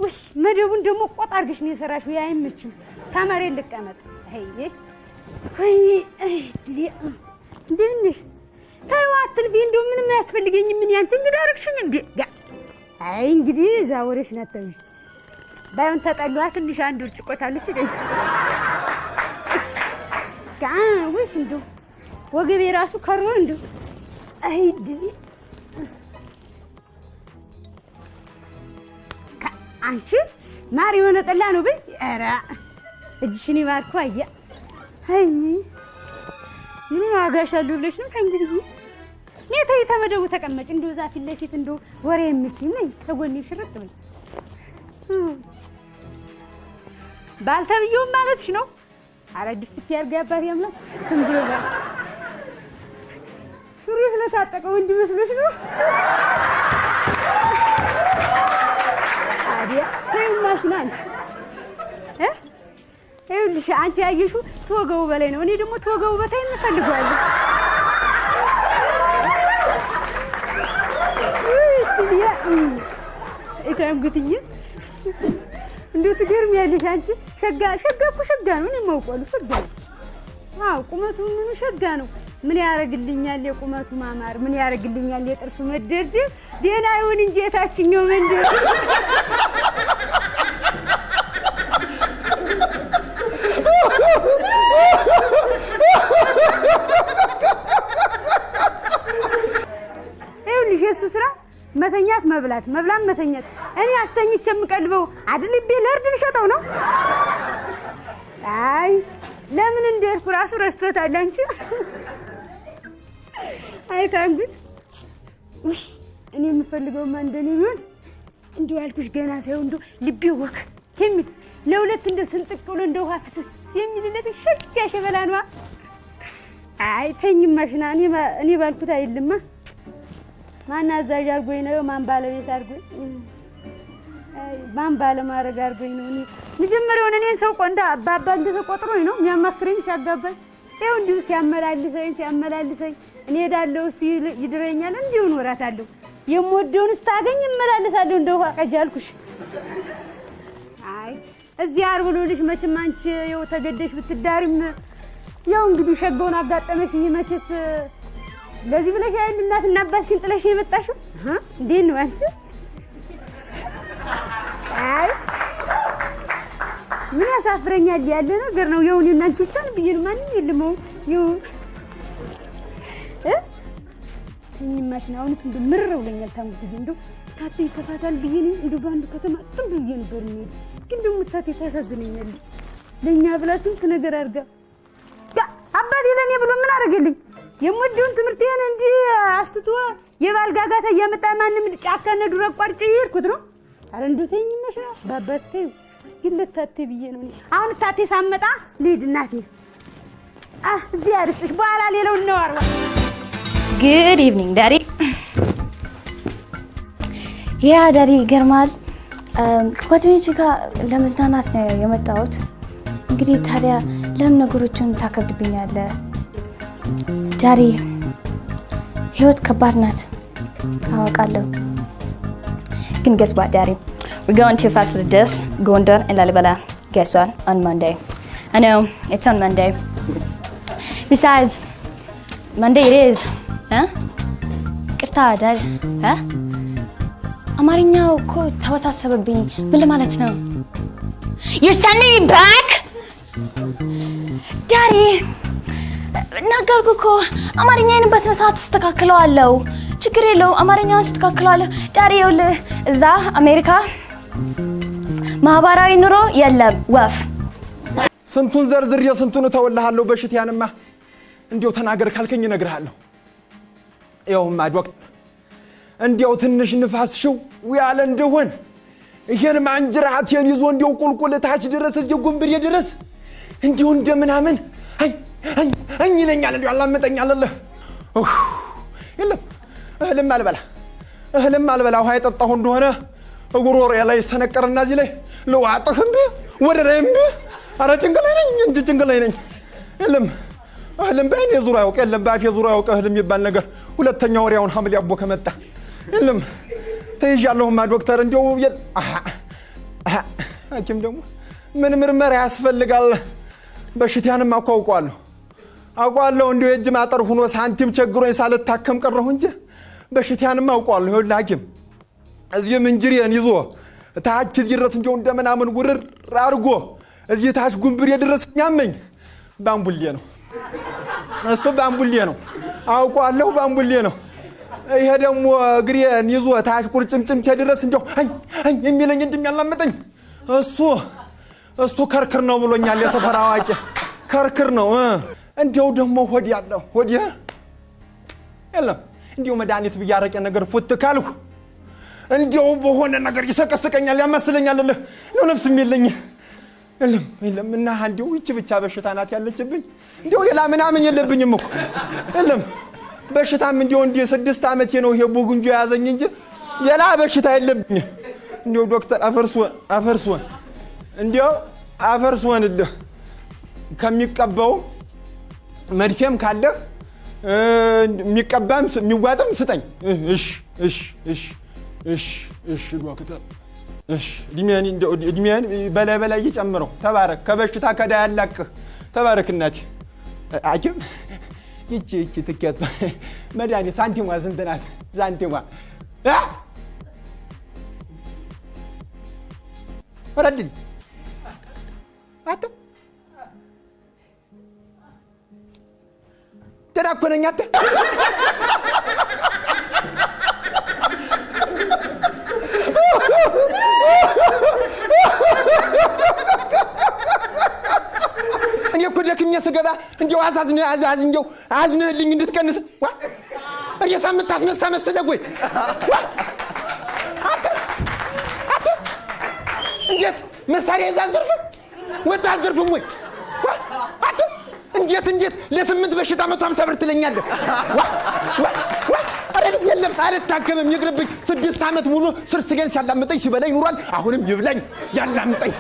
ውይ መደቡን ደግሞ ቆጥ አድርገሽ ነው የሰራሽው ያይምችም ተመሬ ልቀመጥ አይ ወይ እንደነሽ ታይዋትል ቢንዶ ምንም ያስፈልገኝ ምን ያንቺ እንግዲህ አርክሽን እንዴ አይ እንግዲህ ዛወረሽ ናተኝ ባይሆን ተጠሏ ትንሽ አንድ ወርጭቆ ታለሽ ይደኝ ወይስ እንደው ወገቤ ራሱ ከርሞ እንደው አይ ድሊ አንቺ ማር የሆነ ጠላ ነው በይ ኧረ እጅሽን ይባርኩ አያ አይ ምን ዋጋሻለሁ ብለሽ ነው ከእንግዲህ የታይ ተመደቡ ተቀመጭ እንደው ዛፍ ለፊት እንደው ወሬ የምትይ ነኝ ተጎኔ ሽርጥ በይ ባልተብየው ማለትሽ ነው አረድፍ ያርጋ ያባር ያምላ ስም ብሎ ሱሪ ስለታጠቀው እንዲመስልሽ ነው አዲያ ማሽናን ይኸውልሽ አንቺ ያየሽው ተወገው በላይ ነው እኔ ደግሞ ተወገው በታይ እንፈልጋለሁ እታም ግትኝ እንዴት ትገርሚያለሽ አንቺ ሸጋ እኮ ሸጋ ነው እኔ ማውቀው ሸጋ አው ቁመቱ ምን ሸጋ ነው ምን ያረግልኛል የቁመቱ ማማር ምን ያረግልኛል የጥርሱ መደርደር ደና ይሁን እንጂ የታችኛው መንደር ይኸውልሽ የእሱ ስራ መተኛት መብላት መተኛት እኔ አስተኝቼ የምቀልበው አድልቤ ለእርድ ልሸጠው ነው አይ ለምን እንደርኩ ራሱ ረስቶታል አንቺ አይ ታንግት ውይ እኔ የምፈልገው ማንደኔ ቢሆን እንደው ያልኩሽ ገና ሳይሆን እንደው ልቤ ወክ ከሚል ለሁለት እንደው ስንጥቅ ብሎ እንደው ሀፍስ የሚልለት ሸክ ያሸበላ ነው አይ ተኝማሽና እኔ ባልኩት አይልማ ማን አዛዥ አርጎኝ ነው ማን ባለቤት አርጎኝ አይ ማን ባለማረግ አርጎኝ ነው እኔ መጀመሪያው እኔን ሰው ቆንዳ አባባ እንደተቆጥሮኝ ነው የሚያማክረኝ ሲያጋባኝ ይኸው እንዲሁ ሲያመላልሰኝ እኔ ሄዳለሁ ሲል ይድረኛል እንዲሁ እኖራታለሁ የምወደውን ስታገኝ እመላለሳለሁ እንደው አቀጃልኩሽ አይ እዚህ አርብሎልሽ መቼም አንቺ ያው ተገደሽ ብትዳሪም ያው እንግዲህ ሸጋውን አጋጠመሽኝ መቼስ ለዚህ ብለሽ አይደል እናትና አባትሽን ጥለሽ የመጣሽው እንዴት ነው አንቺ አይ ምን ያሳፍረኛል ያለ ነገር ነው የውን እናንቺ ብቻን ቢይን ማንንም የለም ይው እኝማሽናውንስ እንደምር ብለኛል ታንጉ እንደው ታቴ ተፋታል ቢይን እንደው ባንዱ ከተማ ጥም ብዬ ነበር ነው ግን ደግሞ ታቴ ታሳዝነኛል ለኛ ብላችሁ ነገር አርጋ አባቴ ለኔ ብሎ ምን አረገልኝ የምወደውን ትምርቴን እንጂ አስተቶ የባልጋጋታ ያመጣ ማንንም ጫካነ ዱር አቋርጬ ይርኩት ነው አረ እንደተኝ መሽና ባባስከው ይለታቴ ብዬ ነው አሁን ታቴ ሳመጣ ልሂድ እናቴ እዚህ አርፍሽ በኋላ ሌላው ነው አርባ Good evening, Daddy. Yeah, Daddy, ገርማል ጓደኞቼ ጋር ለመዝናናት ነው የመጣሁት እንግዲህ ታዲያ ለምን ነገሮችን ታከብድብኛለህ ዳዲ ህይወት ከባድ ናት አውቃለሁ ግን guess what Daddy we're going to Facilistas Gondar and Lalibela guess what on Monday I know it's on Monday besides Monday it is ቅርታ ዳዲ አማርኛው እኮ ተወሳሰበብኝ ምን ማለት ነው You send me back Daddy ነገርኩ እኮ አማርኛዬን በስነ ስርዓት አስተካክለዋለሁ ችግር የለው አማርኛውን አስተካክለዋለሁ ዳዲ ይኸውልህ እዛ አሜሪካ ማህበራዊ ኑሮ የለም ወፍ ስንቱን ዘርዝር የስንቱን ተወልሃለሁ በሽታያንማ እንዴው ተናገር ካልከኝ እነግርሃለሁ ይኸውማ ዶክተር እንዴው ትንሽ ንፋስሽው ያለ እንደሆነ ይሄን ማንጅራቴን ይዞ እንዴው ቁልቁል ታች ድረስ እዚህ ጉንብሬ ድረስ እንዴው እንደምናምን አይ ነኛል እንዴው አላመጠኛል አለ የለም እህልም አልበላ ውሃ የጠጣሁ እንደሆነ ጉሮሮዬ ላይ ሰነቀርና እዚህ ላይ ለዋጥህም ወደ ላይም አረ ጭንቅላይ ነኝ የለም እህልም በእኔ ዙሪያ ያውቅ የለም ባፌ ዙሪያ ያውቅ እህልም ይባል ነገር ሁለተኛ ወሪያውን ሐምል ያቦ ከመጣ የለም ተይዣለሁማ ዶክተር እንዴው ሐኪም ደግሞ ምን ምርመራ ያስፈልጋል? በሽታንም አውቀዋለሁ እንዲሁ የእጅ ማጠር ሆኖ ሳንቲም ቸግሮኝ ሳልታከም ቀረሁ እንጂ በሽታንም አውቀዋለሁ። ይኸውልህ ሐኪም እዚህ ምንጅሬን ይዞ ታች እዚህ ድረስ እንዲሁ እንደምናምን ውርር አድርጎ እዚህ ታች ጉንብሬ ድረስ ያመኝ ባምቡሌ ነው። እሱ ባምቡሌ ነው አውቀዋለሁ፣ ባምቡሌ ነው። ይሄ ደግሞ እግሬን ይዞ ታች ቁርጭምጭምቴ ድረስ እንዲሁ አይ የሚለኝ እንደሚያላምጠኝ እሱ ከርክር ነው ብሎኛል የሰፈር አዋቂ። ከርክር ነው። እንዲያው ደግሞ ሆድ ያለው ሆድ የለም እንዲሁ መድኃኒት ብያረቀ ነገር ፉት ካልኩ እንዲያው በሆነ ነገር ይሰቀስቀኛል፣ ያመስለኛል። ነው ነፍስም የለኝ የለም እና እንዲያው ይቺ ብቻ በሽታ ናት ያለችብኝ። እንዲያው ሌላ ምናምን የለብኝም እኮ የለም። በሽታም እንዲያው 6 ዓመቴ ነው ይሄ ቡጉንጆ ያዘኝ እንጂ ሌላ በሽታ የለብኝ። እንዲያው ዶክተር አፈርሶን እንዲያው አፈርሶንልህ ከሚቀባው መድፌም ካለ የሚቀባም የሚዋጥም ስጠኝ። እሺ ዶክተር እሺ። እድሜን በላይ እየጨምረው ተባረክ። ከበሽታ ከዳ ያላቅህ ተባረክ እናቴ። ሐኪም ይቺ ትኬት መድኃኒት ሳንቲሟ ስንት ናት? ሳንቲሟ ወረድልኝ አታ ደህና እኮ ነኝ አታ እኔ እኮ ደክሜ ስገባ እንዲያው አዝነህልኝ እንድትቀንስ ሬሳ የምታስነሳ መሰለህ ወይ? እንዴት መሳሪያ ይዘህ አትዘርፍም? ወጥተህ አትዘርፍም ወይ? እንዴት ለ8 በሽታ 150 ብር ትለኛለህ? የለም አልታከምም፣ ይቅርብኝ። 6 ዓመት ሙሉ ስርስገን ሲያላምጠኝ ሲበላኝ ኑሯል። አሁንም ይብላኝ ያላምጠኝ።